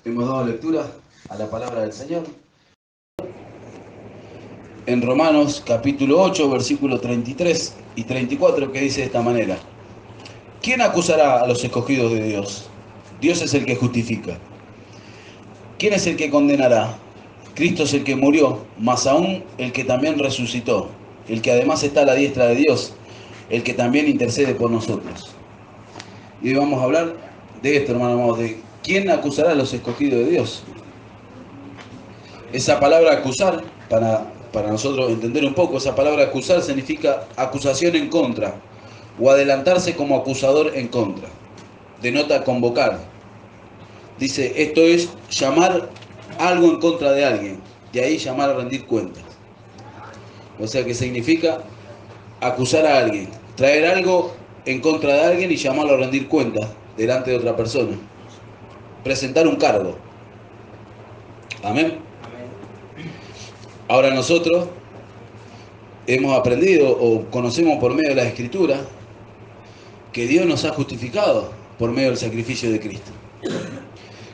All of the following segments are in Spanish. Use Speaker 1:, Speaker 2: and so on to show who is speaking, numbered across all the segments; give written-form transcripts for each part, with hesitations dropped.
Speaker 1: Hemos dado lectura a la palabra del Señor en Romanos capítulo 8, versículos 33 y 34, que dice de esta manera: ¿Quién acusará a los escogidos de Dios? Dios es el que justifica. ¿Quién es el que condenará? Cristo es el que murió, más aún el que también resucitó, el que además está a la diestra de Dios, el que también intercede por nosotros. Y hoy vamos a hablar de esto, hermano, de quién acusará a los escogidos de Dios. Esa palabra acusar, para nosotros entender un poco, esa palabra acusar significa acusación en contra, o adelantarse como acusador en contra. Denota convocar. Dice, esto es llamar algo en contra de alguien, de ahí llamar a rendir cuentas. O sea que significa acusar a alguien, traer algo en contra de alguien y llamarlo a rendir cuentas delante de otra persona. Presentar un cargo. Amén. Ahora nosotros hemos aprendido o conocemos por medio de la Escritura que Dios nos ha justificado por medio del sacrificio de Cristo.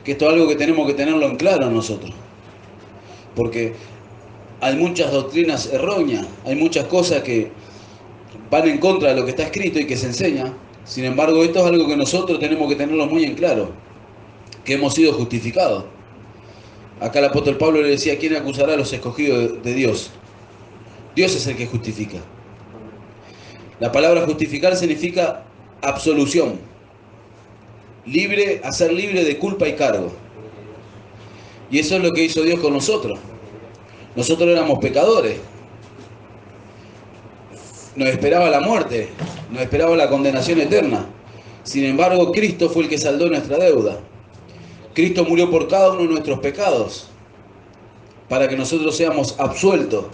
Speaker 1: Que esto es algo que tenemos que tenerlo en claro nosotros. Porque hay muchas doctrinas erróneas, hay muchas cosas que van en contra de lo que está escrito y que se enseña. Sin embargo, esto es algo que nosotros tenemos que tenerlo muy en claro, que hemos sido justificados. Acá el apóstol Pablo le decía: ¿quién acusará a los escogidos de Dios? Dios es el que justifica. La palabra justificar significa absolución. Libre, hacer libre de culpa y cargo. Y eso es lo que hizo Dios con nosotros. Nosotros éramos pecadores. Nos esperaba la muerte, nos esperaba la condenación eterna. Sin embargo, Cristo fue el que saldó nuestra deuda. Cristo murió por cada uno de nuestros pecados, para que nosotros seamos absueltos,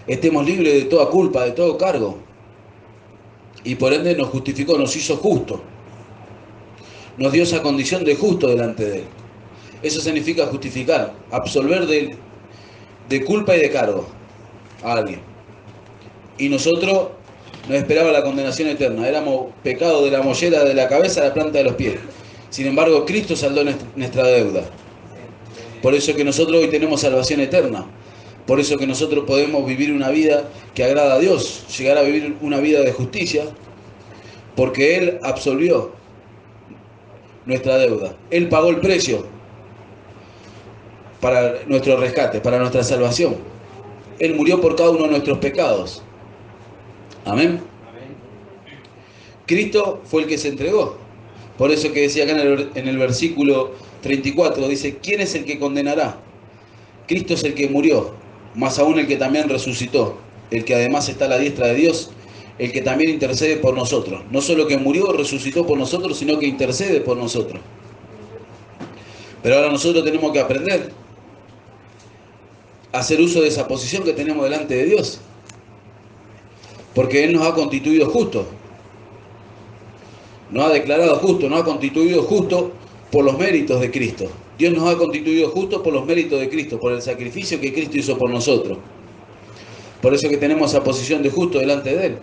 Speaker 1: estemos libres de toda culpa, de todo cargo. Y por ende nos justificó, nos hizo justos. Nos dio esa condición de justo delante de Él. Eso significa justificar, absolver de culpa y de cargo a alguien. Y nosotros nos esperaba la condenación eterna. Éramos pecados de la mollera de la cabeza a la planta de los pies. Sin embargo, Cristo saldó nuestra deuda. Por eso que nosotros hoy tenemos salvación eterna. Por eso que nosotros podemos vivir una vida que agrada a Dios, llegar a vivir una vida de justicia, porque Él absolvió nuestra deuda. Él pagó el precio para nuestro rescate, para nuestra salvación. Él murió por cada uno de nuestros pecados. Amén. Cristo fue el que se entregó. Por eso que decía acá en el versículo 34, dice: ¿quién es el que condenará? Cristo es el que murió, más aún el que también resucitó, el que además está a la diestra de Dios, el que también intercede por nosotros. No solo que murió, resucitó por nosotros, sino que intercede por nosotros. Pero ahora nosotros tenemos que aprender a hacer uso de esa posición que tenemos delante de Dios. Porque Él nos ha constituido justos. Nos ha declarado justos, nos ha constituido justos por los méritos de Cristo. Dios nos ha constituido justos por los méritos de Cristo, por el sacrificio que Cristo hizo por nosotros. Por eso que tenemos esa posición de justo delante de Él.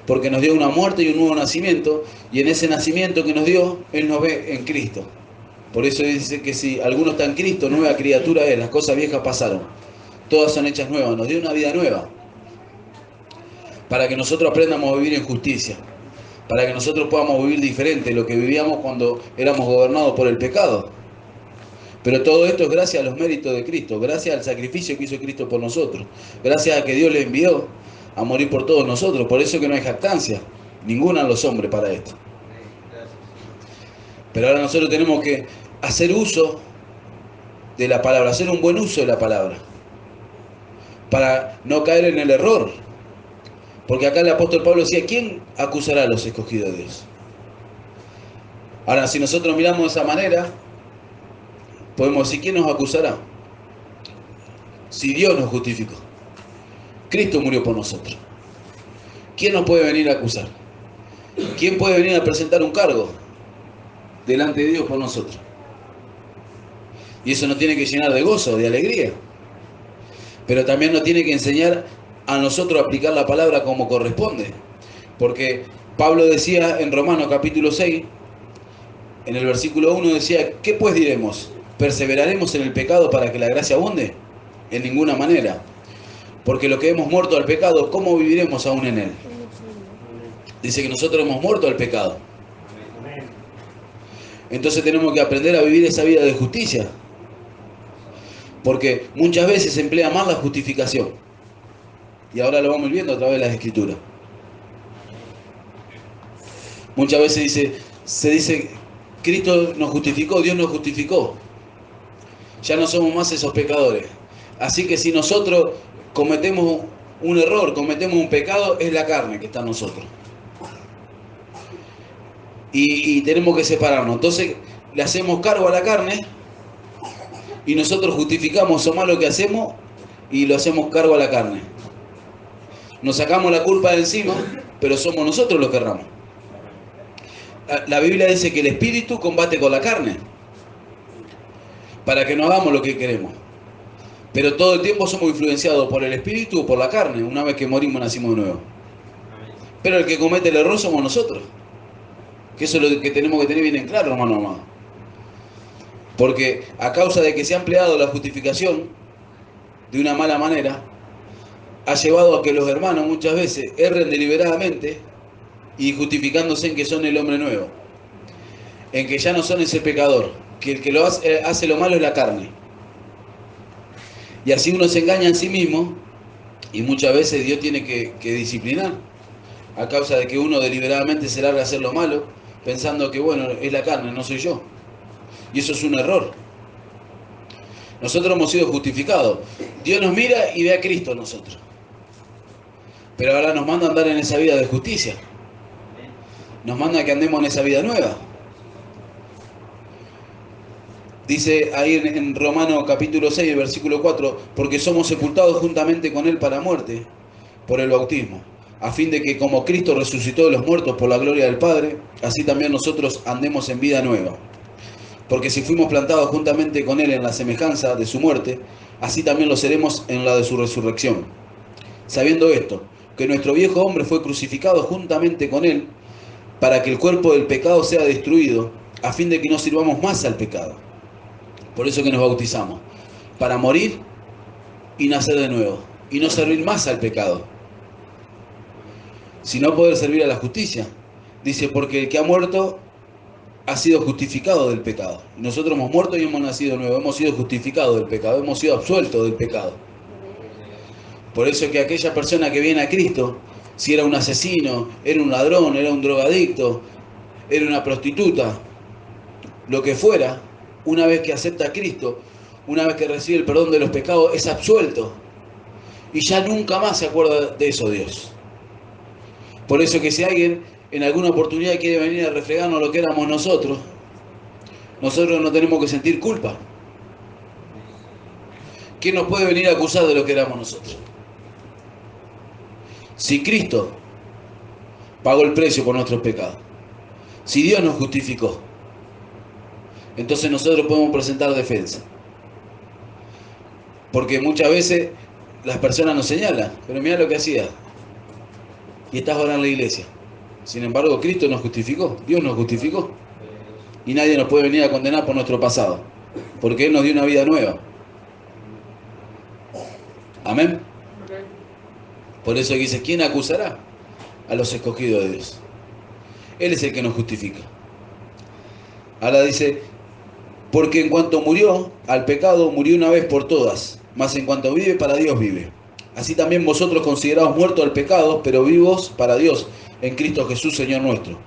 Speaker 1: Porque nos dio una muerte y un nuevo nacimiento, y en ese nacimiento que nos dio, Él nos ve en Cristo. Por eso dice que si alguno está en Cristo, nueva criatura es, las cosas viejas pasaron. Todas son hechas nuevas, nos dio una vida nueva. Para que nosotros aprendamos a vivir en justicia. Para que nosotros podamos vivir diferente de lo que vivíamos cuando éramos gobernados por el pecado. Pero todo esto es gracias a los méritos de Cristo, gracias al sacrificio que hizo Cristo por nosotros, gracias a que Dios le envió a morir por todos nosotros. Por eso que no hay jactancia, ninguna en los hombres para esto. Pero ahora nosotros tenemos que hacer uso de la palabra, hacer un buen uso de la palabra, para no caer en el error. Porque acá el apóstol Pablo decía: ¿quién acusará a los escogidos de Dios? Ahora, si nosotros miramos de esa manera, podemos decir: ¿quién nos acusará? Si Dios nos justificó. Cristo murió por nosotros. ¿Quién nos puede venir a acusar? ¿Quién puede venir a presentar un cargo delante de Dios por nosotros? Y eso nos tiene que llenar de gozo, de alegría. Pero también nos tiene que enseñar a nosotros a aplicar la palabra como corresponde. Porque Pablo decía en Romanos capítulo 6, en el versículo 1 decía: ¿qué pues diremos? ¿Perseveraremos en el pecado para que la gracia abunde? En ninguna manera. Porque los que hemos muerto al pecado, ¿cómo viviremos aún en él? Dice que nosotros hemos muerto al pecado. Entonces tenemos que aprender a vivir esa vida de justicia. Porque muchas veces se emplea mal la justificación. Y ahora lo vamos viendo a través de las Escrituras. Muchas veces se dice, Cristo nos justificó, Dios nos justificó. Ya no somos más esos pecadores. Así que si nosotros cometemos un error, cometemos un pecado, es la carne que está en nosotros. Y tenemos que separarnos. Entonces le hacemos cargo a la carne y nosotros justificamos lo malo que hacemos y lo hacemos cargo a la carne. Nos sacamos la culpa de encima, pero somos nosotros los que erramos. La Biblia dice que el espíritu combate con la carne para que no hagamos lo que queremos. Pero todo el tiempo somos influenciados por el espíritu o por la carne. Una vez que morimos nacimos de nuevo. Pero el que comete el error somos nosotros. Que eso es lo que tenemos que tener bien en claro, hermano amado. Porque a causa de que se ha empleado la justificación de una mala manera, ha llevado a que los hermanos muchas veces erren deliberadamente y justificándose en que son el hombre nuevo. En que ya no son ese pecador. Que el que hace lo malo es la carne. Y así uno se engaña en sí mismo y muchas veces Dios tiene que disciplinar a causa de que uno deliberadamente se larga a hacer lo malo pensando que bueno, es la carne, no soy yo. Y eso es un error. Nosotros hemos sido justificados. Dios nos mira y ve a Cristo en nosotros. Pero ahora nos manda a andar en esa vida de justicia. Nos manda a que andemos en esa vida nueva. Dice ahí en Romanos capítulo 6, versículo 4, porque somos sepultados juntamente con Él para muerte, por el bautismo, a fin de que como Cristo resucitó de los muertos por la gloria del Padre, así también nosotros andemos en vida nueva. Porque si fuimos plantados juntamente con Él en la semejanza de su muerte, así también lo seremos en la de su resurrección. Sabiendo esto, que nuestro viejo hombre fue crucificado juntamente con Él, para que el cuerpo del pecado sea destruido, a fin de que no sirvamos más al pecado. Por eso que nos bautizamos, para morir y nacer de nuevo, y no servir más al pecado, sino poder servir a la justicia. Dice, porque el que ha muerto ha sido justificado del pecado. Nosotros hemos muerto y hemos nacido de nuevo, hemos sido justificados del pecado, hemos sido absueltos del pecado. Por eso que aquella persona que viene a Cristo, si era un asesino, era un ladrón, era un drogadicto, era una prostituta, lo que fuera, una vez que acepta a Cristo, una vez que recibe el perdón de los pecados, es absuelto. Y ya nunca más se acuerda de eso Dios. Por eso que si alguien en alguna oportunidad quiere venir a refregarnos lo que éramos nosotros no tenemos que sentir culpa. ¿Quién nos puede venir a acusar de lo que éramos nosotros? Si Cristo pagó el precio por nuestros pecados, si Dios nos justificó, entonces nosotros podemos presentar defensa. Porque muchas veces las personas nos señalan, pero mira lo que hacía. Y estás ahora en la iglesia. Sin embargo, Cristo nos justificó, Dios nos justificó. Y nadie nos puede venir a condenar por nuestro pasado, porque Él nos dio una vida nueva. Amén. Por eso dice, ¿quién acusará a los escogidos de Dios? Él es el que nos justifica. Ahora dice, porque en cuanto murió al pecado, murió una vez por todas, mas en cuanto vive, para Dios vive. Así también vosotros considerados muertos al pecado, pero vivos para Dios, en Cristo Jesús, Señor nuestro.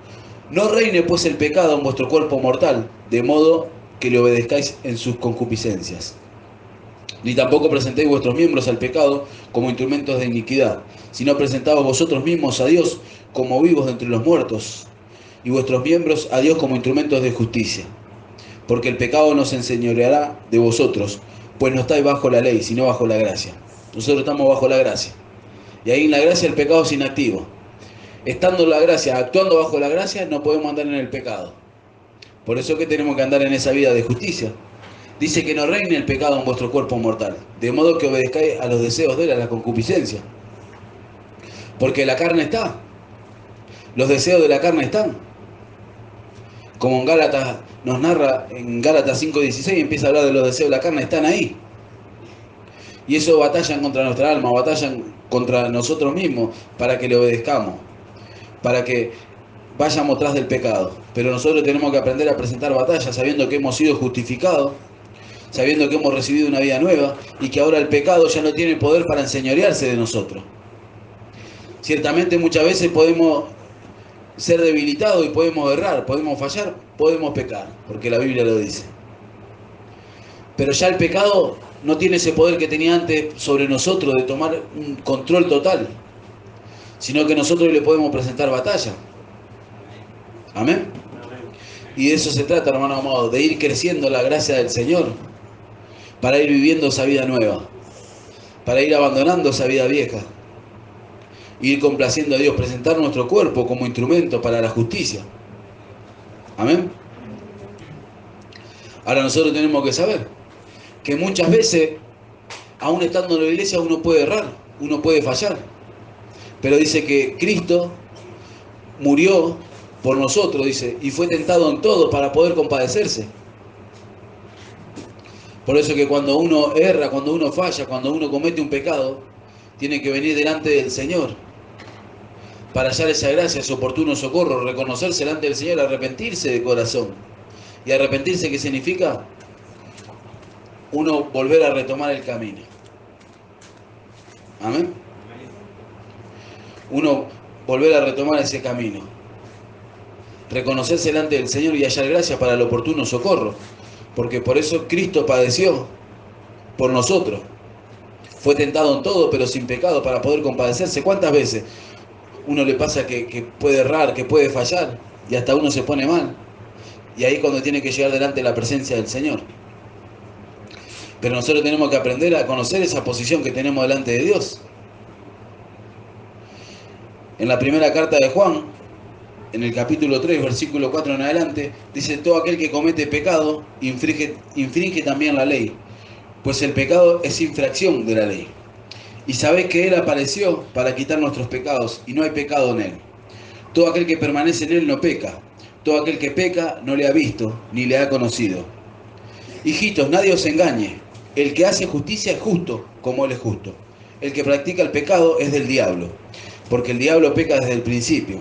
Speaker 1: No reine pues el pecado en vuestro cuerpo mortal, de modo que le obedezcáis en sus concupiscencias. Ni tampoco presentéis vuestros miembros al pecado como instrumentos de iniquidad, sino presentaos vosotros mismos a Dios como vivos de entre los muertos, y vuestros miembros a Dios como instrumentos de justicia. Porque el pecado no se enseñoreará de vosotros, pues no estáis bajo la ley, sino bajo la gracia. Nosotros estamos bajo la gracia. Y ahí en la gracia el pecado es inactivo. Estando en la gracia, actuando bajo la gracia, no podemos andar en el pecado. Por eso que tenemos que andar en esa vida de justicia. Dice que no reine el pecado en vuestro cuerpo mortal, de modo que obedezcáis a los deseos de él, a la concupiscencia. Porque la carne está. Los deseos de la carne están. Como en Gálatas nos narra, en Gálatas 5:16 empieza a hablar de los deseos de la carne, están ahí. Y eso batallan contra nuestra alma, batallan contra nosotros mismos para que le obedezcamos, para que vayamos tras del pecado. Pero nosotros tenemos que aprender a presentar batallas sabiendo que hemos sido justificados, sabiendo que hemos recibido una vida nueva y que ahora el pecado ya no tiene poder para enseñorearse de nosotros. Ciertamente muchas veces podemos ser debilitados y podemos errar, podemos fallar, podemos pecar, porque la Biblia lo dice. Pero ya el pecado no tiene ese poder que tenía antes sobre nosotros de tomar un control total, sino que nosotros le podemos presentar batalla. Amén. Y de eso se trata, hermano amado, de ir creciendo la gracia del Señor para ir viviendo esa vida nueva, para ir abandonando esa vida vieja, ir complaciendo a Dios, presentar nuestro cuerpo como instrumento para la justicia. Amén. Ahora nosotros tenemos que saber que muchas veces, aún estando en la iglesia, uno puede errar, uno puede fallar. Pero dice que Cristo murió por nosotros, dice, y fue tentado en todo para poder compadecerse. Por eso que cuando uno erra, cuando uno falla, cuando uno comete un pecado, tiene que venir delante del Señor para hallar esa gracia, ese oportuno socorro, reconocerse delante del Señor, arrepentirse de corazón. Y arrepentirse, ¿qué significa? Uno volver a retomar el camino. Amén. Uno volver a retomar ese camino. Reconocerse delante del Señor y hallar gracia para el oportuno socorro. Porque por eso Cristo padeció por nosotros. Fue tentado en todo, pero sin pecado, para poder compadecerse. ¿Cuántas veces uno le pasa que puede errar, que puede fallar, y hasta uno se pone mal? Y ahí es cuando tiene que llegar delante de la presencia del Señor. Pero nosotros tenemos que aprender a conocer esa posición que tenemos delante de Dios. En la primera carta de Juan, en el capítulo 3, versículo 4 en adelante, dice: todo aquel que comete pecado infringe también la ley, pues el pecado es infracción de la ley. Y sabéis que Él apareció para quitar nuestros pecados, y no hay pecado en Él. Todo aquel que permanece en Él no peca. Todo aquel que peca no le ha visto, ni le ha conocido. Hijitos, nadie os engañe. El que hace justicia es justo, como Él es justo. El que practica el pecado es del diablo, porque el diablo peca desde el principio.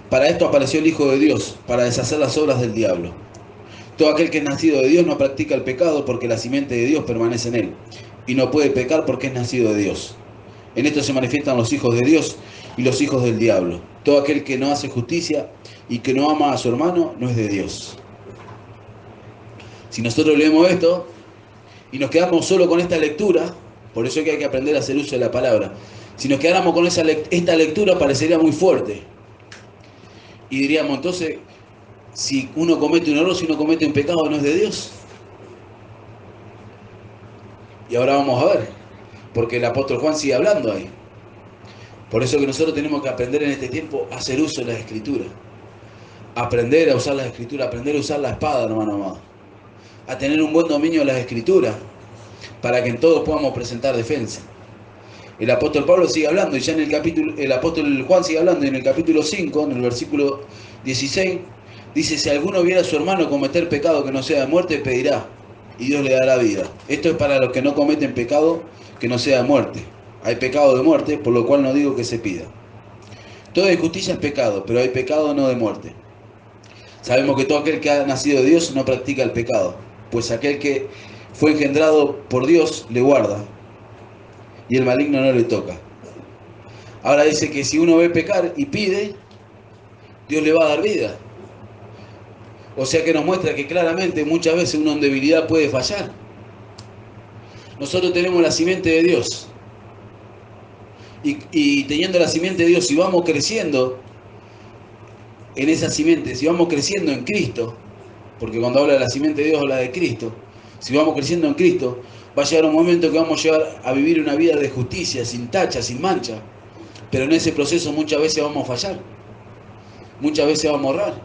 Speaker 1: Para esto apareció el Hijo de Dios, para deshacer las obras del diablo. Todo aquel que es nacido de Dios no practica el pecado, porque la simiente de Dios permanece en él, y no puede pecar porque es nacido de Dios. En esto se manifiestan los hijos de Dios y los hijos del diablo. Todo aquel que no hace justicia y que no ama a su hermano no es de Dios. Si nosotros leemos esto y nos quedamos solo con esta lectura, por eso es que hay que aprender a hacer uso de la palabra. Si nos quedáramos con esta lectura, parecería muy fuerte. Y diríamos, entonces, si uno comete un error, si uno comete un pecado, ¿no es de Dios? Y ahora vamos a ver, porque el apóstol Juan sigue hablando ahí. Por eso que nosotros tenemos que aprender en este tiempo a hacer uso de las Escrituras. Aprender a usar las Escrituras, aprender a usar la espada, hermano amado. A tener un buen dominio de las Escrituras, para que en todos podamos presentar defensa. El apóstol Pablo sigue hablando, y ya en el capítulo, el apóstol Juan sigue hablando, y en el capítulo 5, en el versículo 16, dice: si alguno viera a su hermano cometer pecado que no sea de muerte, pedirá, y Dios le dará vida. Esto es para los que no cometen pecado que no sea de muerte. Hay pecado de muerte, por lo cual no digo que se pida. Toda injusticia es pecado, pero hay pecado no de muerte. Sabemos que todo aquel que ha nacido de Dios no practica el pecado, pues aquel que fue engendrado por Dios le guarda, y el maligno no le toca. Ahora dice que si uno ve pecar y pide, Dios le va a dar vida. O sea que nos muestra que claramente muchas veces uno en debilidad puede fallar. Nosotros tenemos la simiente de Dios. Y teniendo la simiente de Dios, si vamos creciendo en esa simiente, si vamos creciendo en Cristo, porque cuando habla de la simiente de Dios habla de Cristo, si vamos creciendo en Cristo, va a llegar un momento que vamos a llegar a vivir una vida de justicia, sin tacha, sin mancha. Pero en ese proceso muchas veces vamos a fallar, muchas veces vamos a errar.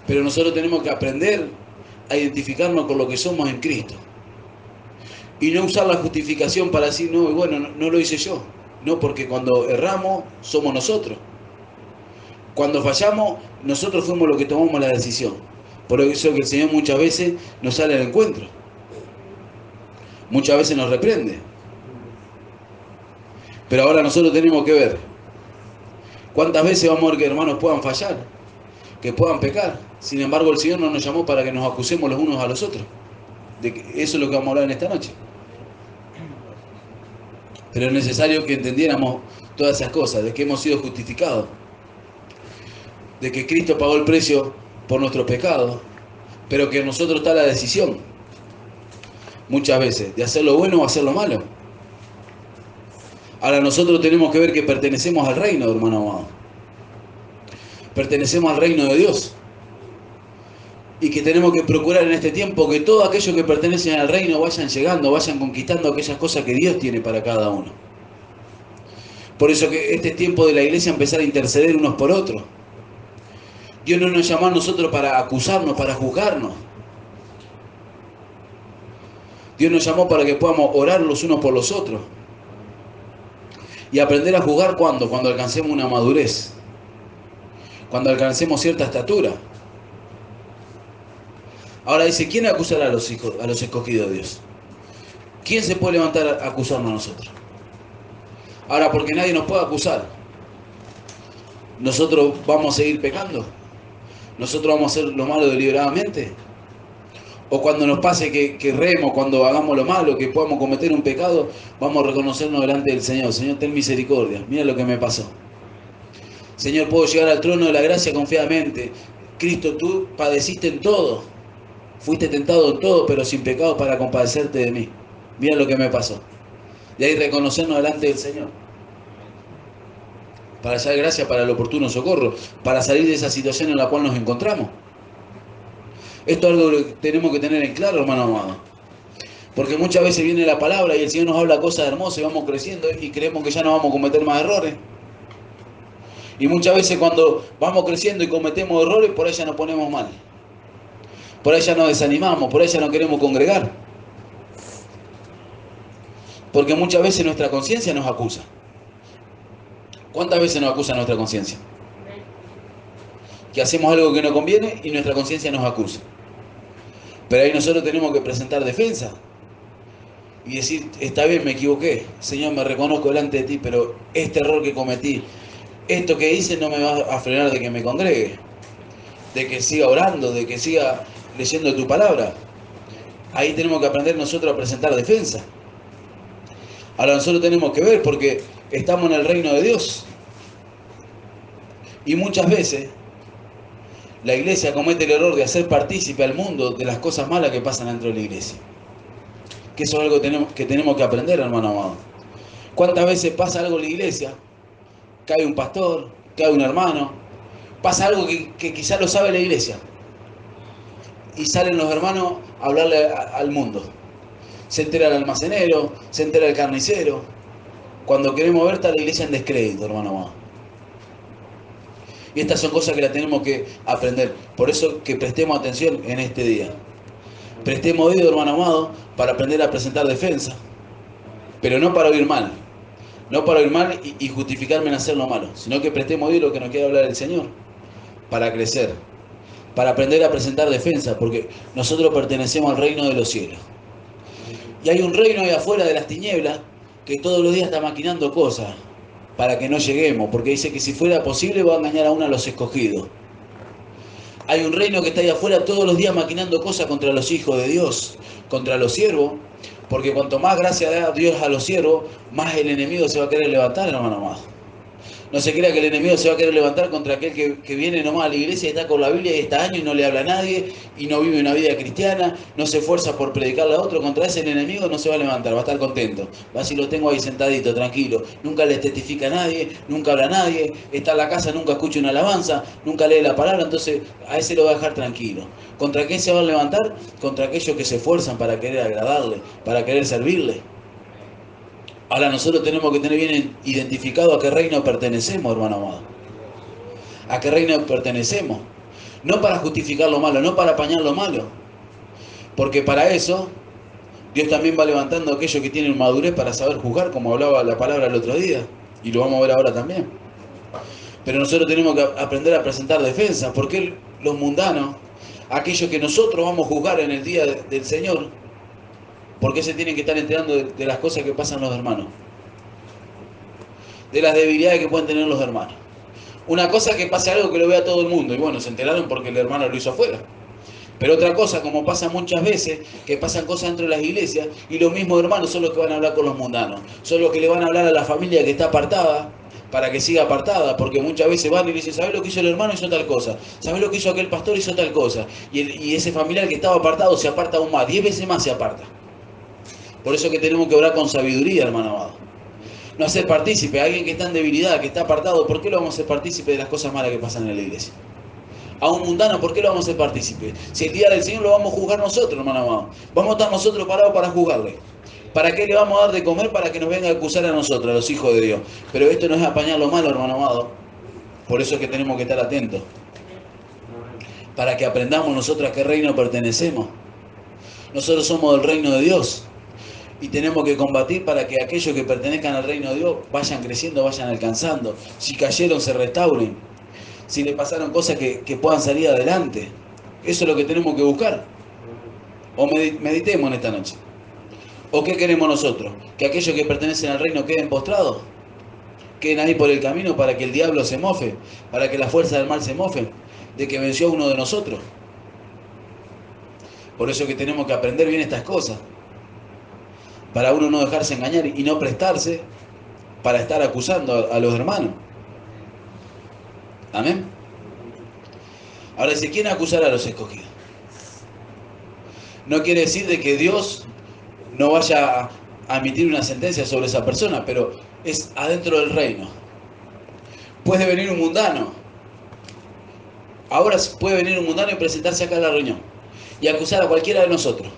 Speaker 1: Pero nosotros tenemos que aprender a identificarnos con lo que somos en Cristo. Y no usar la justificación para decir, no, bueno, no lo hice yo. No, porque cuando erramos somos nosotros. Cuando fallamos, nosotros fuimos los que tomamos la decisión. Por eso que el Señor muchas veces nos sale al encuentro. Muchas veces nos reprende. Pero ahora nosotros tenemos que ver cuántas veces vamos a ver que hermanos puedan fallar, que puedan pecar. Sin embargo, el Señor no nos llamó para que nos acusemos los unos a los otros. Eso es lo que vamos a hablar en esta noche. Pero es necesario que entendiéramos todas esas cosas, de que hemos sido justificados, de que Cristo pagó el precio por nuestros pecados, pero que en nosotros está la decisión, muchas veces, de hacer lo bueno o hacer lo malo. Ahora nosotros tenemos que ver que pertenecemos al reino, hermano amado. Pertenecemos al reino de Dios. Y que tenemos que procurar en este tiempo que todos aquellos que pertenecen al reino vayan llegando, vayan conquistando aquellas cosas que Dios tiene para cada uno. Por eso que este tiempo de la iglesia empezar a interceder unos por otros. Dios no nos llamó a nosotros para acusarnos, para juzgarnos. Dios nos llamó para que podamos orar los unos por los otros. Y aprender a juzgar ¿cuándo? Cuando alcancemos una madurez. Cuando alcancemos cierta estatura. Ahora dice, ¿quién acusará a los escogidos de Dios? ¿Quién se puede levantar a acusarnos a nosotros? Ahora, porque nadie nos puede acusar, ¿nosotros vamos a seguir pecando? ¿Nosotros vamos a hacer lo malo deliberadamente? O cuando nos pase que erremos, cuando hagamos lo malo, que podamos cometer un pecado, vamos a reconocernos delante del Señor. Señor, ten misericordia, mira lo que me pasó. Señor, puedo llegar al trono de la gracia confiadamente. Cristo, tú padeciste en todo. Fuiste tentado en todo, pero sin pecado para compadecerte de mí. Mira lo que me pasó. Y ahí reconocernos delante del Señor. Para hallar gracia para el oportuno socorro. Para salir de esa situación en la cual nos encontramos. Esto es algo que tenemos que tener en claro, hermano amado. Porque muchas veces viene la palabra y el Señor nos habla cosas hermosas y vamos creciendo y creemos que ya no vamos a cometer más errores. Y muchas veces cuando vamos creciendo y cometemos errores, por ahí ya nos ponemos mal. Por ahí ya nos desanimamos, por ahí ya no queremos congregar. Porque muchas veces nuestra conciencia nos acusa. ¿Cuántas veces nos acusa nuestra conciencia? Que hacemos algo que no conviene y nuestra conciencia nos acusa. Pero ahí nosotros tenemos que presentar defensa. Y decir, está bien, me equivoqué. Señor, me reconozco delante de ti, pero este error que cometí, esto que hice no me va a frenar de que me congregue. De que siga orando, de que siga leyendo tu palabra. Ahí tenemos que aprender nosotros a presentar defensa. Ahora nosotros tenemos que ver porque estamos en el reino de Dios. Y muchas veces la iglesia comete el error de hacer partícipe al mundo de las cosas malas que pasan dentro de la iglesia. Que eso es algo que tenemos que aprender, hermano amado. ¿Cuántas veces pasa algo en la iglesia? Cae un pastor, cae un hermano. Pasa algo que quizá lo sabe la iglesia. Y salen los hermanos a hablarle al mundo. Se entera el almacenero, se entera el carnicero. Cuando queremos ver, está la iglesia en descrédito, hermano amado. Y estas son cosas que las tenemos que aprender. Por eso que prestemos atención en este día. Prestemos oído, hermano amado, para aprender a presentar defensa. Pero no para oír mal. No para oír mal y justificarme en hacer lo malo. Sino que prestemos oído lo que nos quiere hablar el Señor. Para crecer. Para aprender a presentar defensa. Porque nosotros pertenecemos al reino de los cielos. Y hay un reino ahí afuera de las tinieblas que todos los días está maquinando cosas para que no lleguemos, porque dice que si fuera posible va a engañar aún a los escogidos. Hay un reino que está ahí afuera todos los días maquinando cosas contra los hijos de Dios, contra los siervos, porque cuanto más gracia da Dios a los siervos, más el enemigo se va a querer levantar, hermano amado. No se crea que el enemigo se va a querer levantar contra aquel que viene nomás a la iglesia y está con la Biblia y está años y no le habla a nadie y no vive una vida cristiana, no se esfuerza por predicarle a otro. Contra ese el enemigo no se va a levantar, va a estar contento. Va a decir, lo tengo ahí sentadito, tranquilo. Nunca le testifica a nadie, nunca habla a nadie, está en la casa, nunca escucha una alabanza, nunca lee la palabra, entonces a ese lo va a dejar tranquilo. ¿Contra quién se va a levantar? Contra aquellos que se esfuerzan para querer agradarle, para querer servirle. Ahora nosotros tenemos que tener bien identificado a qué reino pertenecemos, hermano amado. A qué reino pertenecemos. No para justificar lo malo, no para apañar lo malo. Porque para eso, Dios también va levantando a aquellos que tienen madurez para saber juzgar, como hablaba la palabra el otro día. Y lo vamos a ver ahora también. Pero nosotros tenemos que aprender a presentar defensa. ¿Por qué los mundanos, aquellos que nosotros vamos a juzgar en el día del Señor, por qué se tienen que estar enterando de las cosas que pasan los hermanos? De las debilidades que pueden tener los hermanos. Una cosa es que pase algo que lo vea todo el mundo, y bueno, se enteraron porque el hermano lo hizo afuera. Pero otra cosa, como pasa muchas veces, que pasan cosas dentro de las iglesias, y los mismos hermanos son los que van a hablar con los mundanos. Son los que le van a hablar a la familia que está apartada, para que siga apartada, porque muchas veces van y le dicen, ¿sabés lo que hizo el hermano? Hizo tal cosa. ¿Sabés lo que hizo aquel pastor? Hizo tal cosa. Y ese familiar que estaba apartado se aparta aún más, 10 veces más se aparta. Por eso que tenemos que orar con sabiduría, hermano amado. No hacer partícipe a alguien que está en debilidad, que está apartado. ¿Por qué lo vamos a hacer partícipe de las cosas malas que pasan en la iglesia? A un mundano, ¿por qué lo vamos a hacer partícipe? Si el día del Señor lo vamos a juzgar nosotros, hermano amado. Vamos a estar nosotros parados para juzgarle. ¿Para qué le vamos a dar de comer? Para que nos venga a acusar a nosotros, a los hijos de Dios. Pero esto no es apañar lo malo, hermano amado. Por eso es que tenemos que estar atentos. Para que aprendamos nosotros a qué reino pertenecemos. Nosotros somos del reino de Dios. Y tenemos que combatir para que aquellos que pertenezcan al reino de Dios vayan creciendo, vayan alcanzando. Si cayeron, se restauren. Si le pasaron cosas que puedan salir adelante. Eso es lo que tenemos que buscar. O meditemos en esta noche. ¿O qué queremos nosotros? ¿Que aquellos que pertenecen al reino queden postrados? ¿Queden ahí por el camino para que el diablo se mofe? ¿Para que la fuerza del mal se mofe? De que venció a uno de nosotros. Por eso que tenemos que aprender bien estas cosas. Para uno no dejarse engañar y no prestarse para estar acusando a los hermanos. Amén. Ahora, si quieren acusar a los escogidos, no quiere decir de que Dios no vaya a emitir una sentencia sobre esa persona, pero es adentro del reino. Puede venir un mundano. Ahora puede venir un mundano y presentarse acá a la reunión y acusar a cualquiera de nosotros.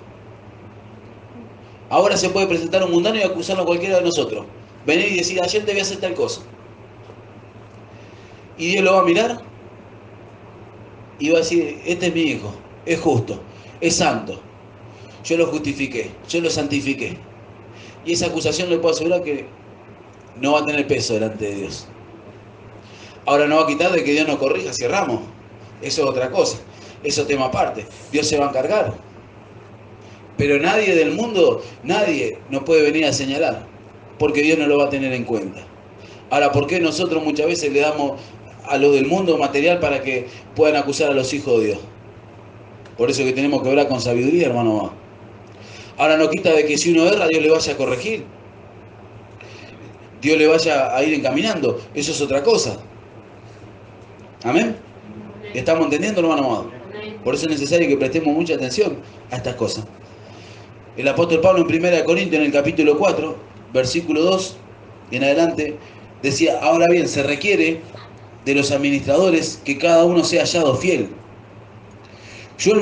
Speaker 1: Ahora se puede presentar un mundano y acusarlo a cualquiera de nosotros. Venir y decir, ayer te voy a hacer tal cosa. Y Dios lo va a mirar y va a decir, este es mi hijo, es justo, es santo. Yo lo justifiqué, yo lo santifiqué. Y esa acusación le puedo asegurar que no va a tener peso delante de Dios. Ahora no va a quitar de que Dios nos corrija si erramos. Eso es otra cosa. Eso es tema aparte. Dios se va a encargar. Pero nadie del mundo, nadie nos puede venir a señalar, porque Dios no lo va a tener en cuenta. Ahora, ¿por qué nosotros muchas veces le damos a los del mundo material para que puedan acusar a los hijos de Dios? Por eso que tenemos que hablar con sabiduría, hermano. Ahora no quita de que si uno erra, Dios le vaya a corregir. Dios le vaya a ir encaminando. Eso es otra cosa. ¿Amén? ¿Estamos entendiendo, hermano amado? Por eso es necesario que prestemos mucha atención a estas cosas. El apóstol Pablo en 1 Corintios, en el capítulo 4, versículo 2 y en adelante, decía, ahora bien, se requiere de los administradores que cada uno sea hallado fiel. Yo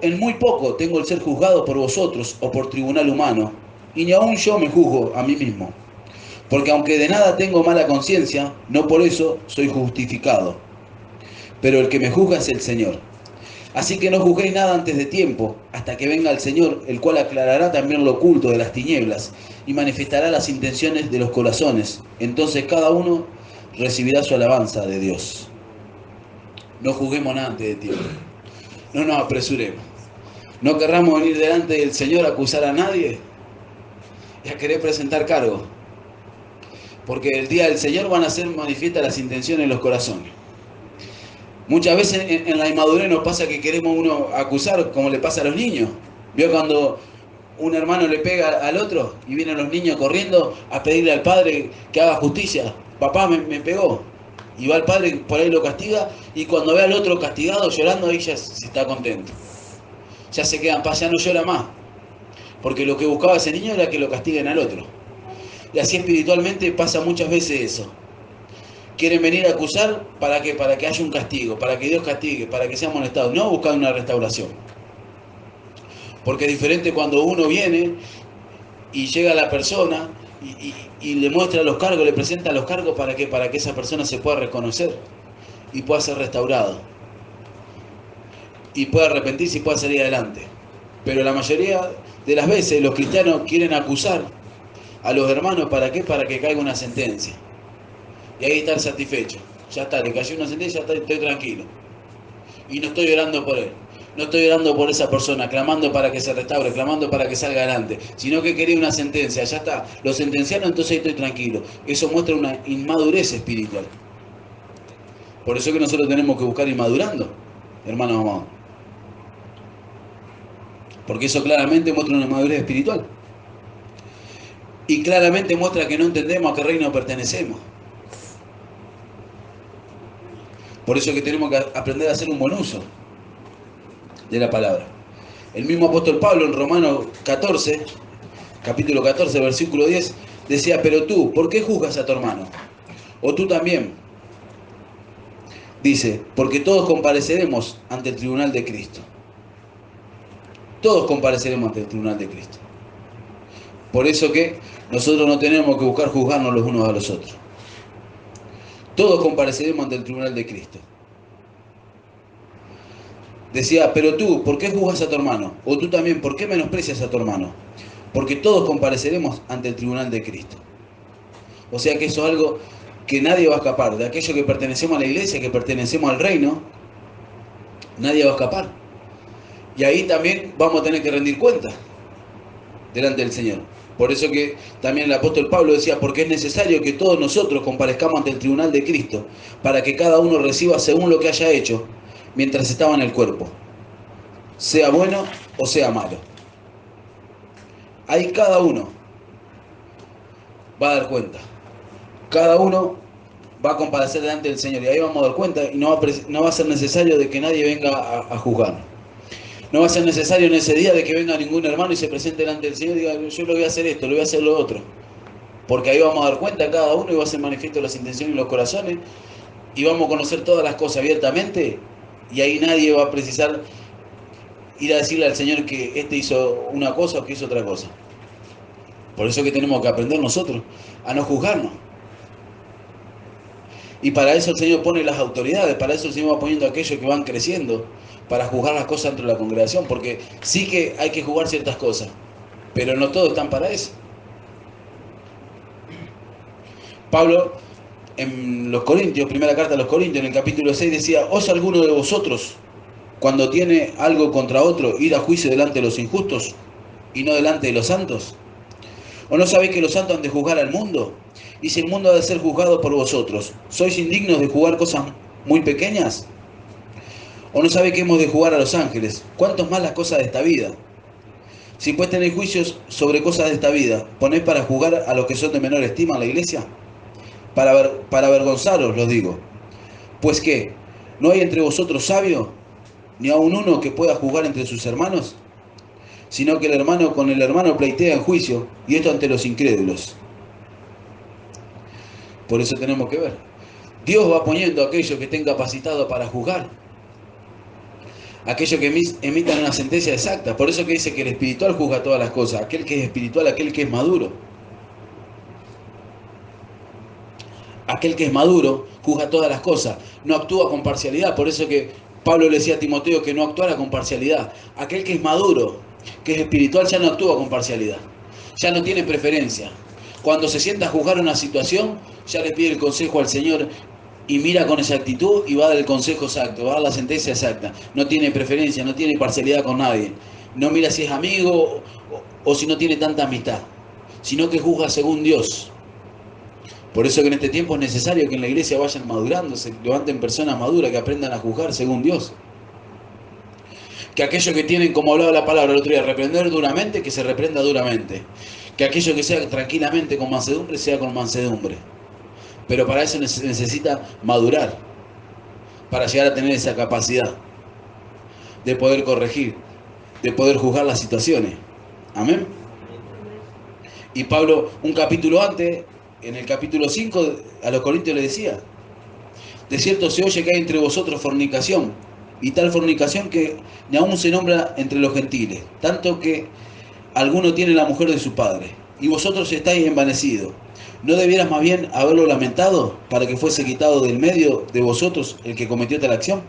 Speaker 1: en muy poco tengo el ser juzgado por vosotros o por tribunal humano, y ni aun yo me juzgo a mí mismo. Porque aunque de nada tengo mala conciencia, no por eso soy justificado. Pero el que me juzga es el Señor. Así que no juzguéis nada antes de tiempo, hasta que venga el Señor, el cual aclarará también lo oculto de las tinieblas y manifestará las intenciones de los corazones. Entonces cada uno recibirá su alabanza de Dios. No juzguemos nada antes de tiempo. No nos apresuremos. No querramos venir delante del Señor a acusar a nadie y a querer presentar cargo. Porque el día del Señor van a ser manifiestas las intenciones de los corazones. Muchas veces en la inmadurez nos pasa que queremos uno acusar, como le pasa a los niños. ¿Vio cuando un hermano le pega al otro y vienen los niños corriendo a pedirle al padre que haga justicia? Papá me pegó. Y va el padre, por ahí lo castiga, y cuando ve al otro castigado, llorando, ahí ya se está contento. Ya se queda en paz, ya no llora más. Porque lo que buscaba ese niño era que lo castiguen al otro. Y así espiritualmente pasa muchas veces eso. Quieren venir a acusar ¿para qué? Para que haya un castigo, para que Dios castigue, para que sea amonestado, no buscar una restauración. Porque es diferente cuando uno viene y llega a la persona y le muestra los cargos, le presenta los cargos ¿para qué? Para que esa persona se pueda reconocer y pueda ser restaurado. Y pueda arrepentirse y pueda salir adelante. Pero la mayoría de las veces los cristianos quieren acusar a los hermanos ¿para qué? Para que caiga una sentencia. Y ahí estar satisfechos. Ya está, le cayó una sentencia, ya estoy tranquilo. Y no estoy orando por él. No estoy orando por esa persona, clamando para que se restaure, clamando para que salga adelante, sino que quería una sentencia, ya está, lo sentenciaron, entonces estoy tranquilo. Eso muestra una inmadurez espiritual. Por eso que nosotros tenemos que buscar ir madurando, hermanos amados. Porque eso claramente muestra una inmadurez espiritual. Y claramente muestra que no entendemos a qué reino pertenecemos. Por eso que tenemos que aprender a hacer un buen uso de la palabra. El mismo apóstol Pablo en Romanos 14, capítulo 14, versículo 10, decía, pero tú, ¿por qué juzgas a tu hermano? O tú también. Dice, porque todos compareceremos ante el tribunal de Cristo. Todos compareceremos ante el tribunal de Cristo. Por eso que nosotros no tenemos que buscar juzgarnos los unos a los otros. Todos compareceremos ante el tribunal de Cristo. Decía, pero tú, ¿por qué juzgas a tu hermano? O tú también, ¿por qué menosprecias a tu hermano? Porque todos compareceremos ante el tribunal de Cristo. O sea que eso es algo que nadie va a escapar. De aquellos que pertenecemos a la iglesia, que pertenecemos al reino, nadie va a escapar. Y ahí también vamos a tener que rendir cuenta delante del Señor. Por eso que también el apóstol Pablo decía, porque es necesario que todos nosotros comparezcamos ante el tribunal de Cristo, para que cada uno reciba según lo que haya hecho mientras estaba en el cuerpo, sea bueno o sea malo. Ahí cada uno va a dar cuenta. Cada uno va a comparecer delante del Señor y ahí vamos a dar cuenta y no va a ser necesario de que nadie venga a juzgarnos. No va a ser necesario en ese día de que venga ningún hermano y se presente delante del Señor y diga, yo le voy a hacer esto, le voy a hacer lo otro. Porque ahí vamos a dar cuenta a cada uno y va a ser manifiesto las intenciones y los corazones y vamos a conocer todas las cosas abiertamente y ahí nadie va a precisar ir a decirle al Señor que este hizo una cosa o que hizo otra cosa. Por eso que tenemos que aprender nosotros a no juzgarnos. Y para eso el Señor pone las autoridades, para eso el Señor va poniendo a aquellos que van creciendo, para juzgar las cosas dentro de la congregación, porque sí que hay que juzgar ciertas cosas, pero no todos están para eso. Pablo, en los Corintios, primera carta a los Corintios, en el capítulo 6, decía, ¿os alguno de vosotros, cuando tiene algo contra otro, ir a juicio delante de los injustos y no delante de los santos? ¿O no sabéis que los santos han de juzgar al mundo? Y si el mundo ha de ser juzgado por vosotros, ¿sois indignos de juzgar cosas muy pequeñas? ¿O no sabéis que hemos de juzgar a los ángeles? ¿Cuántos más las cosas de esta vida? Si pues tenéis juicios sobre cosas de esta vida, ¿ponéis para juzgar a los que son de menor estima en la iglesia? Para avergonzaros, lo digo. Pues ¿qué? ¿No hay entre vosotros sabio, ni aun uno que pueda juzgar entre sus hermanos? Sino que el hermano con el hermano pleitea en juicio, y esto ante los incrédulos. Por eso tenemos que ver. Dios va poniendo a aquellos que estén capacitados para juzgar. Aquellos que emitan una sentencia exacta. Por eso que dice que el espiritual juzga todas las cosas. Aquel que es espiritual, aquel que es maduro. Aquel que es maduro juzga todas las cosas. No actúa con parcialidad. Por eso que Pablo le decía a Timoteo que no actuara con parcialidad. Aquel que es maduro, que es espiritual, ya no actúa con parcialidad. Ya no tiene preferencia. Cuando se sienta a juzgar una situación, ya le pide el consejo al Señor y mira con esa actitud y va a dar el consejo exacto, va a dar la sentencia exacta. No tiene preferencia, no tiene parcialidad con nadie. No mira si es amigo o si no tiene tanta amistad, sino que juzga según Dios. Por eso que en este tiempo es necesario que en la iglesia vayan madurando, se levanten personas maduras que aprendan a juzgar según Dios. Que aquellos que tienen, como hablaba la palabra el otro día, reprender duramente, que se reprenda duramente. Que aquello que sea tranquilamente con mansedumbre, sea con mansedumbre. Pero para eso necesita madurar, para llegar a tener esa capacidad de poder corregir, de poder juzgar las situaciones. Amén. Y Pablo, un capítulo antes, en el capítulo 5, a los Corintios le decía, de cierto se oye que hay entre vosotros fornicación, y tal fornicación que ni aún se nombra entre los gentiles, tanto que alguno tiene la mujer de su padre, y vosotros estáis envanecidos. ¿No debieras más bien haberlo lamentado para que fuese quitado del medio de vosotros el que cometió tal acción?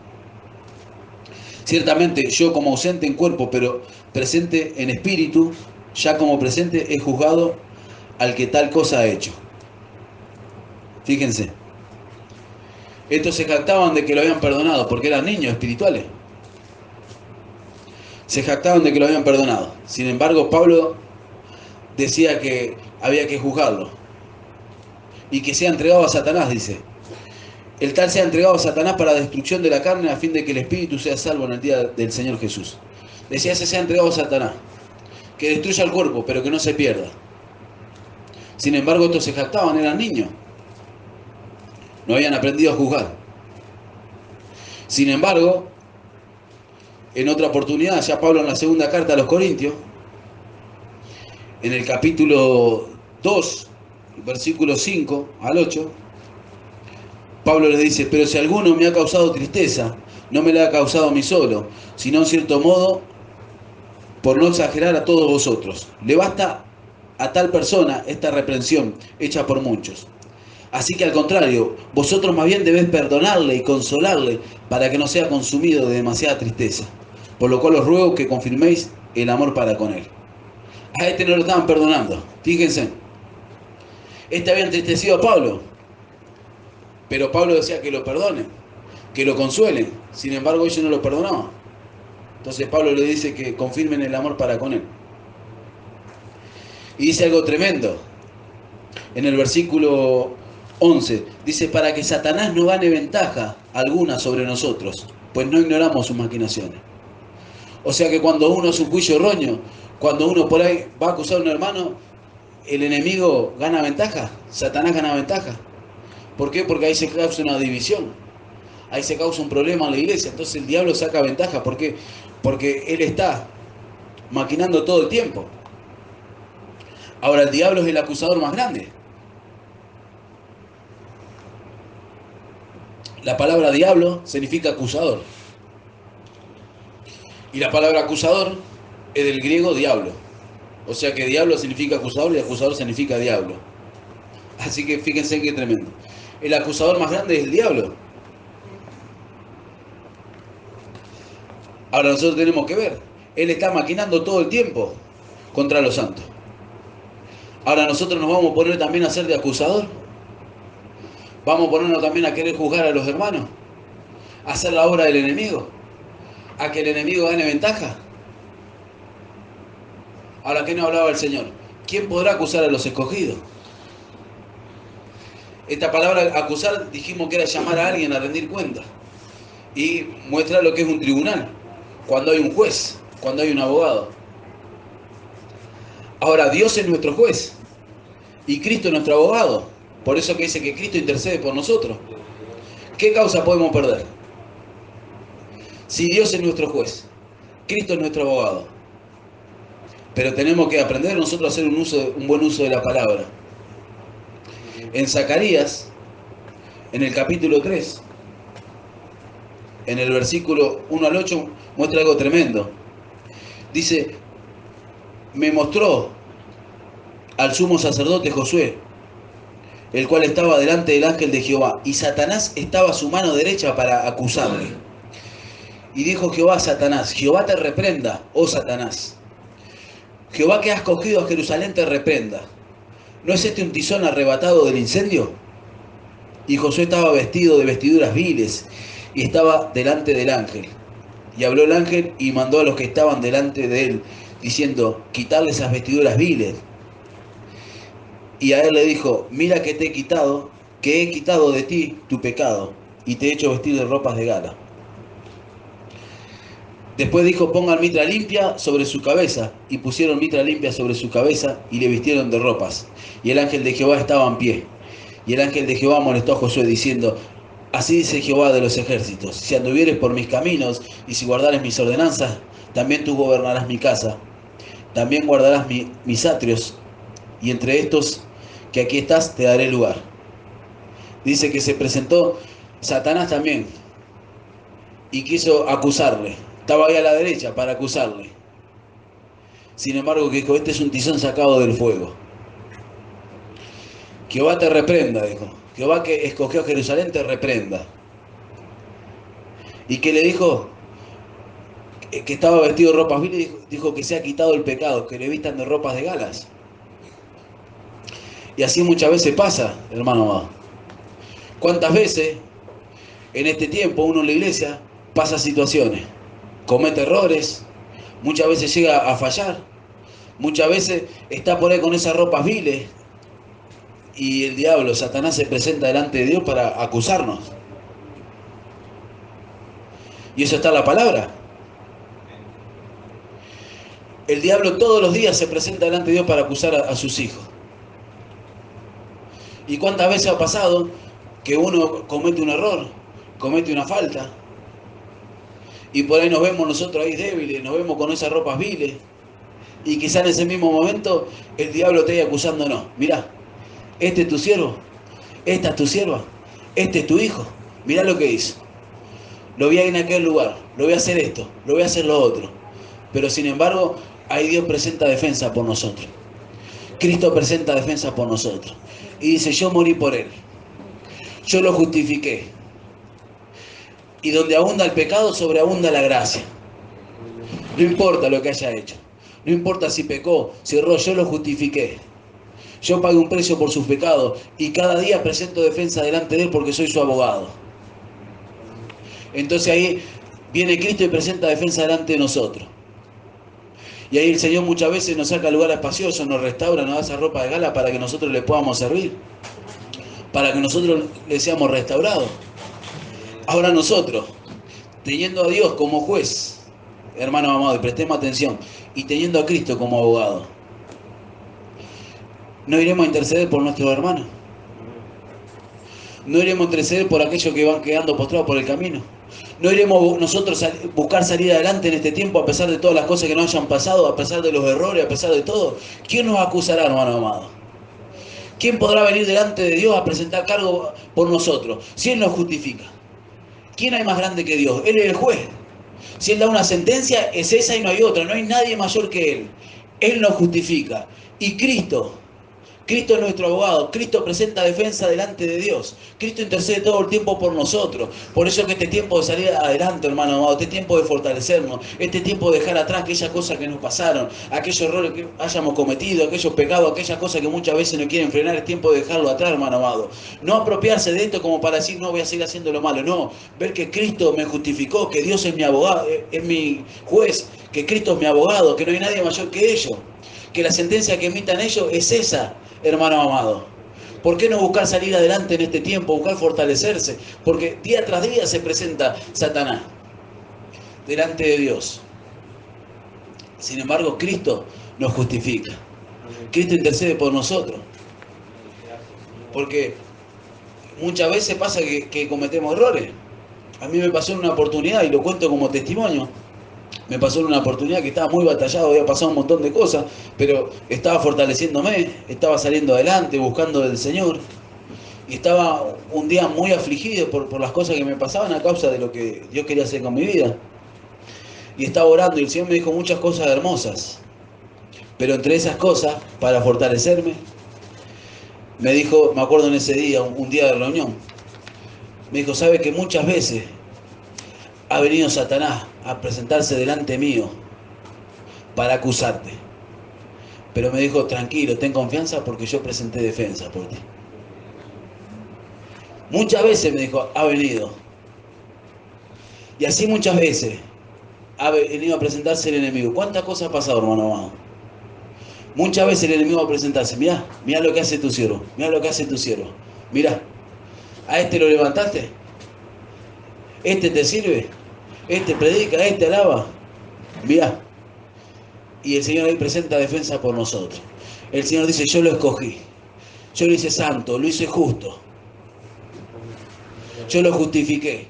Speaker 1: Ciertamente yo como ausente en cuerpo, pero presente en espíritu, ya como presente he juzgado al que tal cosa ha hecho. Fíjense. Estos se jactaban de que lo habían perdonado, porque eran niños espirituales. Se jactaban de que lo habían perdonado. Sin embargo, Pablo decía que había que juzgarlo. Y que sea entregado a Satanás, dice. El tal sea entregado a Satanás para destrucción de la carne, a fin de que el espíritu sea salvo en el día del Señor Jesús. Decía, ese sea entregado a Satanás. Que destruya el cuerpo, pero que no se pierda. Sin embargo, estos se jactaban, eran niños. No habían aprendido a juzgar. Sin embargo, en otra oportunidad, ya Pablo en la segunda carta a los Corintios, en el capítulo 2, versículo 5 al 8, Pablo les dice, pero si alguno me ha causado tristeza, no me la ha causado a mí solo, sino en cierto modo, por no exagerar a todos vosotros. Le basta a tal persona esta reprensión hecha por muchos. Así que al contrario, vosotros más bien debéis perdonarle y consolarle para que no sea consumido de demasiada tristeza. Por lo cual os ruego que confirméis el amor para con él. A este no lo estaban perdonando, fíjense. Este había entristecido a Pablo, pero Pablo decía que lo perdonen, que lo consuelen. Sin embargo, ellos no lo perdonaban. Entonces Pablo le dice que confirmen el amor para con él. Y dice algo tremendo. En el versículo 11, dice, para que Satanás no gane ventaja alguna sobre nosotros, pues no ignoramos sus maquinaciones. O sea que cuando uno hace un juicio erróneo, cuando uno por ahí va a acusar a un hermano, el enemigo gana ventaja, Satanás gana ventaja. ¿Por qué? Porque ahí se causa una división, ahí se causa un problema en la iglesia, entonces el diablo saca ventaja. ¿Por qué? Porque él está maquinando todo el tiempo. Ahora el diablo es el acusador más grande. La palabra diablo significa acusador. Y la palabra acusador es del griego diablo. O sea que diablo significa acusador y acusador significa diablo. Así que fíjense qué tremendo. El acusador más grande es el diablo. Ahora nosotros tenemos que ver. Él está maquinando todo el tiempo contra los santos. Ahora nosotros nos vamos a poner también a ser de acusador. Vamos a ponernos también a querer juzgar a los hermanos. A hacer la obra del enemigo. A que el enemigo gane ventaja. Ahora, ¿qué nos hablaba el Señor? ¿Quién podrá acusar a los escogidos? Esta palabra acusar dijimos que era llamar a alguien a rendir cuenta. Y muestra lo que es un tribunal. Cuando hay un juez, cuando hay un abogado. Ahora, Dios es nuestro juez. Y Cristo es nuestro abogado. Por eso que dice que Cristo intercede por nosotros. ¿Qué causa podemos perder? Si Dios es nuestro juez, Cristo es nuestro abogado. Pero tenemos que aprender nosotros a hacer un buen uso de la palabra. En Zacarías, en el capítulo 3, en el versículo 1 al 8, muestra algo tremendo. Dice, me mostró al sumo sacerdote Josué, el cual estaba delante del ángel de Jehová, y Satanás estaba a su mano derecha para acusarle. Y dijo Jehová a Satanás, Jehová te reprenda, oh Satanás. Jehová que has cogido a Jerusalén te reprenda. ¿No es este un tizón arrebatado del incendio? Y Josué estaba vestido de vestiduras viles y estaba delante del ángel. Y habló el ángel y mandó a los que estaban delante de él, diciendo, quitarle esas vestiduras viles. Y a él le dijo, mira que te he quitado, que he quitado de ti tu pecado, y te he hecho vestir de ropas de gala. Después dijo, pongan mitra limpia sobre su cabeza, y pusieron mitra limpia sobre su cabeza, y le vistieron de ropas. Y el ángel de Jehová estaba en pie. Y el ángel de Jehová molestó a Josué, diciendo, así dice Jehová de los ejércitos, si anduvieres por mis caminos, y si guardares mis ordenanzas, también tú gobernarás mi casa, también guardarás mis atrios, y entre estos que aquí estás te daré lugar. Dice que se presentó Satanás también, y quiso acusarle. Estaba ahí a la derecha para acusarle. Sin embargo, que dijo, este es un tizón sacado del fuego. Jehová te reprenda, dijo. Jehová que escogió a Jerusalén te reprenda. Y que le dijo que estaba vestido de ropas viles, dijo que se ha quitado el pecado, que le vistan de ropas de galas. Y así muchas veces pasa, hermano amado. ¿Cuántas veces En este tiempo uno en la iglesia pasa situaciones, comete errores, muchas veces llega a fallar, muchas veces está por ahí con esas ropas viles y el diablo, Satanás, se presenta delante de Dios para acusarnos. Y eso está en la palabra. El diablo todos los días se presenta delante de Dios para acusar a sus hijos. ¿Y cuántas veces ha pasado que uno comete un error, comete una falta? Y por ahí nos vemos nosotros ahí débiles, nos vemos con esas ropas viles. Y quizá en ese mismo momento el diablo te esté acusándonos. Mirá, este es tu siervo, esta es tu sierva, este es tu hijo. Mirá lo que hizo. Lo vi ahí en aquel lugar, lo voy a hacer esto, lo voy a hacer lo otro. Pero sin embargo, ahí Dios presenta defensa por nosotros. Cristo presenta defensa por nosotros. Y dice, yo morí por él. Yo lo justifiqué. Y donde abunda el pecado, sobreabunda la gracia. No importa lo que haya hecho. No importa si pecó, si erró, yo lo justifiqué. Yo pagué un precio por sus pecados. Y cada día presento defensa delante de él porque soy su abogado. Entonces ahí viene Cristo y presenta defensa delante de nosotros. Y ahí el Señor muchas veces nos saca al lugar espacioso, nos restaura, nos da esa ropa de gala para que nosotros le podamos servir. Para que nosotros le seamos restaurados. Ahora nosotros, teniendo a Dios como juez, hermano amado, y prestemos atención, y teniendo a Cristo como abogado, ¿no iremos a interceder por nuestros hermanos? ¿No iremos a interceder por aquellos que van quedando postrados por el camino? ¿No iremos nosotros a buscar salir adelante en este tiempo a pesar de todas las cosas que nos hayan pasado, a pesar de los errores, a pesar de todo? ¿Quién nos acusará, hermano amado? ¿Quién podrá venir delante de Dios a presentar cargo por nosotros? Si Él nos justifica. ¿Quién hay más grande que Dios? Él es el juez. Si Él da una sentencia, es esa y no hay otra. No hay nadie mayor que Él. Él nos justifica. Y Cristo es nuestro abogado. Cristo presenta defensa delante de Dios. Cristo intercede todo el tiempo por nosotros. Por eso que este tiempo de salir adelante, hermano amado, este tiempo de fortalecernos, este tiempo de dejar atrás aquellas cosas que nos pasaron, aquellos errores que hayamos cometido, aquellos pecados, aquellas cosas que muchas veces nos quieren frenar, es tiempo de dejarlo atrás, hermano amado. No apropiarse de esto como para decir, no voy a seguir haciendo lo malo. No, ver que Cristo me justificó, que Dios es mi abogado, es mi juez, que Cristo es mi abogado, que no hay nadie mayor que ellos. Que la sentencia que emitan ellos es esa, hermano amado. ¿Por qué no buscar salir adelante en este tiempo? Buscar fortalecerse. Porque día tras día se presenta Satanás delante de Dios. Sin embargo, Cristo nos justifica. Cristo intercede por nosotros. Porque muchas veces pasa que cometemos errores. A mí me pasó en una oportunidad, y lo cuento como testimonio. Me pasó en una oportunidad que estaba muy batallado, había pasado un montón de cosas, pero estaba fortaleciéndome, estaba saliendo adelante, buscando del Señor. Y estaba un día muy afligido por las cosas que me pasaban a causa de lo que Dios quería hacer con mi vida. Y estaba orando y el Señor me dijo muchas cosas hermosas. Pero entre esas cosas, para fortalecerme, me dijo, me acuerdo en ese día, un día de reunión, me dijo, ¿sabe que muchas veces ha venido Satanás a presentarse delante mío para acusarte? Pero me dijo, tranquilo, ten confianza porque yo presenté defensa por ti. Muchas veces me dijo, ha venido. Y así muchas veces ha venido a presentarse el enemigo. ¿Cuántas cosas ha pasado, hermano amado? Muchas veces el enemigo va a presentarse. Mirá lo que hace tu siervo. Mirá lo que hace tu siervo. Mirá, a este lo levantaste. Este te sirve. Este predica, este alaba. Mirá. Y el Señor ahí presenta defensa por nosotros. El Señor dice, yo lo escogí. Yo lo hice santo, lo hice justo. Yo lo justifiqué.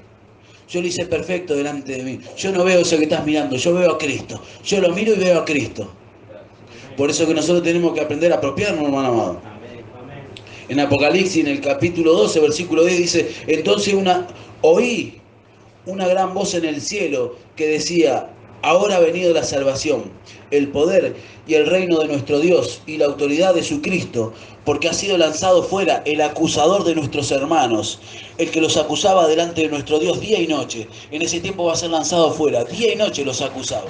Speaker 1: Yo lo hice perfecto delante de mí. Yo no veo eso que estás mirando, yo veo a Cristo. Yo lo miro y veo a Cristo. Por eso que nosotros tenemos que aprender a apropiarnos, hermano amado. En Apocalipsis, en el capítulo 12, versículo 10, dice, entonces oí una gran voz en el cielo que decía, ahora ha venido la salvación, el poder y el reino de nuestro Dios y la autoridad de su Cristo, porque ha sido lanzado fuera el acusador de nuestros hermanos, el que los acusaba delante de nuestro Dios día y noche. En ese tiempo va a ser lanzado fuera, día y noche los acusaba.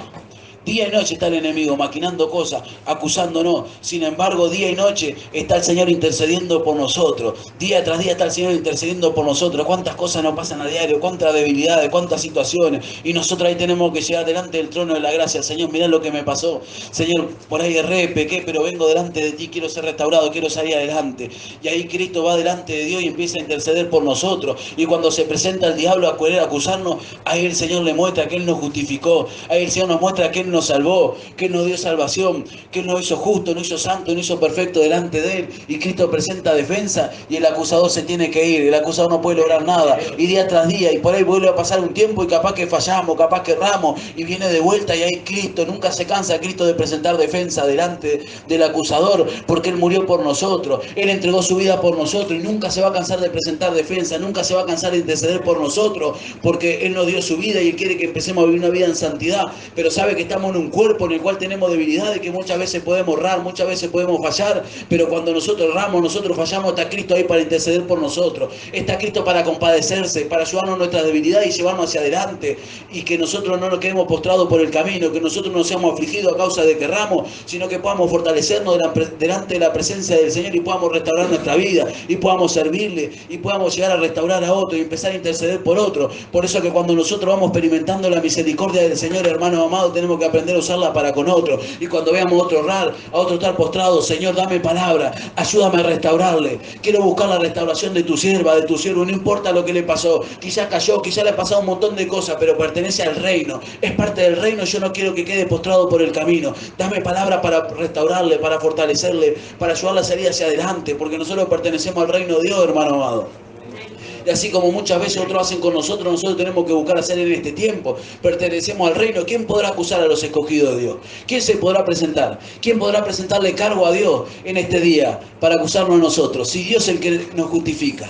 Speaker 1: Día y noche está el enemigo maquinando cosas, acusándonos. Sin embargo, día y noche está el Señor intercediendo por nosotros. Día tras día está el Señor intercediendo por nosotros. Cuántas cosas nos pasan a diario, cuántas debilidades, cuántas situaciones. Y nosotros ahí tenemos que llegar delante del trono de la gracia. Señor, mirá lo que me pasó. Señor, por ahí erré, pequé, pero vengo delante de ti, quiero ser restaurado, quiero salir adelante. Y ahí Cristo va delante de Dios y empieza a interceder por nosotros. Y cuando se presenta el diablo a querer acusarnos, ahí el Señor le muestra que Él nos justificó. Ahí el Señor nos muestra que Él nos salvó, que Él nos dio salvación, que Él nos hizo justo, nos hizo santo, nos hizo perfecto delante de Él. Y Cristo presenta defensa y el acusador se tiene que ir. El acusador no puede lograr nada. Y día tras día, y por ahí vuelve a pasar un tiempo y capaz que fallamos, capaz que erramos, y viene de vuelta y ahí Cristo, nunca se cansa Cristo de presentar defensa delante del acusador, porque Él murió por nosotros. Él entregó su vida por nosotros y nunca se va a cansar de presentar defensa, nunca se va a cansar de interceder por nosotros, porque Él nos dio su vida y Él quiere que empecemos a vivir una vida en santidad. Pero sabe que estamos en un cuerpo en el cual tenemos debilidades, que muchas veces podemos errar, muchas veces podemos fallar, pero cuando nosotros erramos, nosotros fallamos, está Cristo ahí para interceder por nosotros. Está Cristo para compadecerse, para ayudarnos en nuestras debilidades y llevarnos hacia adelante, y que nosotros no nos quedemos postrados por el camino, que nosotros no seamos afligidos a causa de que erramos, sino que podamos fortalecernos delante de la presencia del Señor y podamos restaurar nuestra vida y podamos servirle y podamos llegar a restaurar a otro y empezar a interceder por otro. Por eso que cuando nosotros vamos experimentando la misericordia del Señor, hermano amado, tenemos que aprender a usarla para con otro. Y cuando veamos a otro errar, a otro estar postrado, Señor, dame palabra, ayúdame a restaurarle. Quiero buscar la restauración de tu sierva, de tu siervo, no importa lo que le pasó. Quizá cayó, quizá le ha pasado un montón de cosas, pero pertenece al reino, es parte del reino. Yo no quiero que quede postrado por el camino. Dame palabra para restaurarle, para fortalecerle, para ayudarle a salir hacia adelante, porque nosotros pertenecemos al reino de Dios, hermano amado. Y así como muchas veces otros hacen con nosotros, nosotros tenemos que buscar hacer en este tiempo. Pertenecemos al reino. ¿Quién podrá acusar a los escogidos de Dios? ¿Quién se podrá presentar? ¿Quién podrá presentarle cargo a Dios en este día para acusarnos a nosotros? Si Dios es el que nos justifica.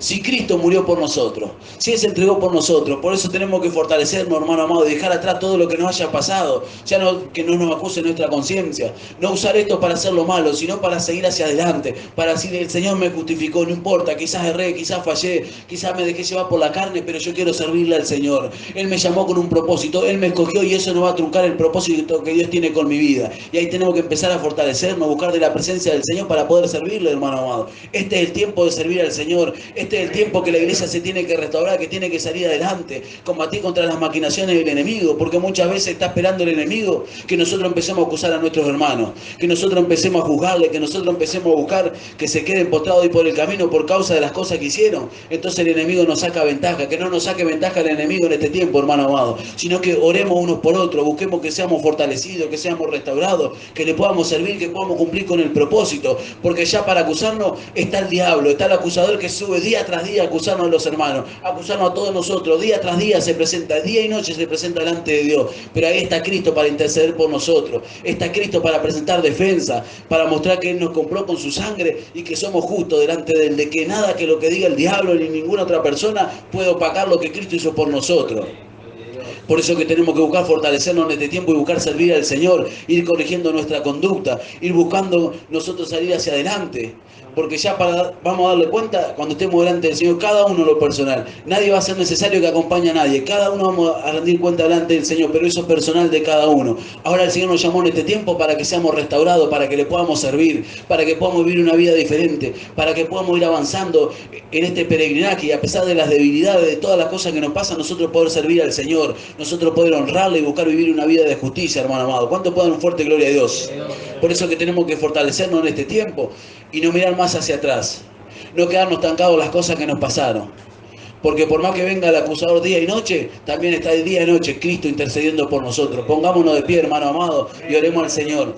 Speaker 1: Si Cristo murió por nosotros, si Él se entregó por nosotros, por eso tenemos que fortalecernos, hermano amado, y dejar atrás todo lo que nos haya pasado, ya no, que no nos acuse nuestra conciencia, no usar esto para hacer lo malo, sino para seguir hacia adelante, para decir, el Señor me justificó, no importa, quizás erré, quizás fallé, quizás me dejé llevar por la carne, pero yo quiero servirle al Señor. Él me llamó con un propósito, Él me escogió y eso no va a truncar el propósito que Dios tiene con mi vida. Y ahí tenemos que empezar a fortalecernos, buscar de la presencia del Señor para poder servirle, hermano amado. Este es el tiempo de servir al Señor, este es el tiempo que la iglesia se tiene que restaurar, que tiene que salir adelante, combatir contra las maquinaciones del enemigo, porque muchas veces está esperando el enemigo que nosotros empecemos a acusar a nuestros hermanos, que nosotros empecemos a juzgarle, que nosotros empecemos a buscar que se queden postrados y por el camino por causa de las cosas que hicieron. Entonces el enemigo nos saca ventaja, que no nos saque ventaja el enemigo en este tiempo, hermano amado, sino que oremos unos por otros, busquemos que seamos fortalecidos, que seamos restaurados, que le podamos servir, que podamos cumplir con el propósito, porque ya para acusarnos está el diablo, está el acusador que sube día tras día a acusarnos a los hermanos, a acusarnos a todos nosotros, día tras día se presenta, día y noche se presenta delante de Dios, pero ahí está Cristo para interceder por nosotros, está Cristo para presentar defensa, para mostrar que Él nos compró con su sangre y que somos justos delante de Él, de que nada que lo que diga el diablo ni ninguna otra persona puede opacar lo que Cristo hizo por nosotros. Por eso que tenemos que buscar fortalecernos en este tiempo y buscar servir al Señor, ir corrigiendo nuestra conducta, ir buscando nosotros salir hacia adelante. Porque ya vamos a darle cuenta cuando estemos delante del Señor, cada uno en lo personal. Nadie va a ser necesario que acompañe a nadie. Cada uno vamos a rendir cuenta delante del Señor, pero eso es personal de cada uno. Ahora el Señor nos llamó en este tiempo para que seamos restaurados, para que le podamos servir, para que podamos vivir una vida diferente, para que podamos ir avanzando en este peregrinaje y a pesar de las debilidades, de todas las cosas que nos pasan, nosotros poder servir al Señor, nosotros poder honrarle y buscar vivir una vida de justicia, hermano amado. ¿Cuánto pueden un fuerte gloria a Dios? Por eso que tenemos que fortalecernos en este tiempo y no mirar más hacia atrás, no quedarnos estancados en las cosas que nos pasaron, porque por más que venga el acusador día y noche, también está el día y noche Cristo intercediendo por nosotros. Pongámonos de pie, hermano amado, y oremos al Señor.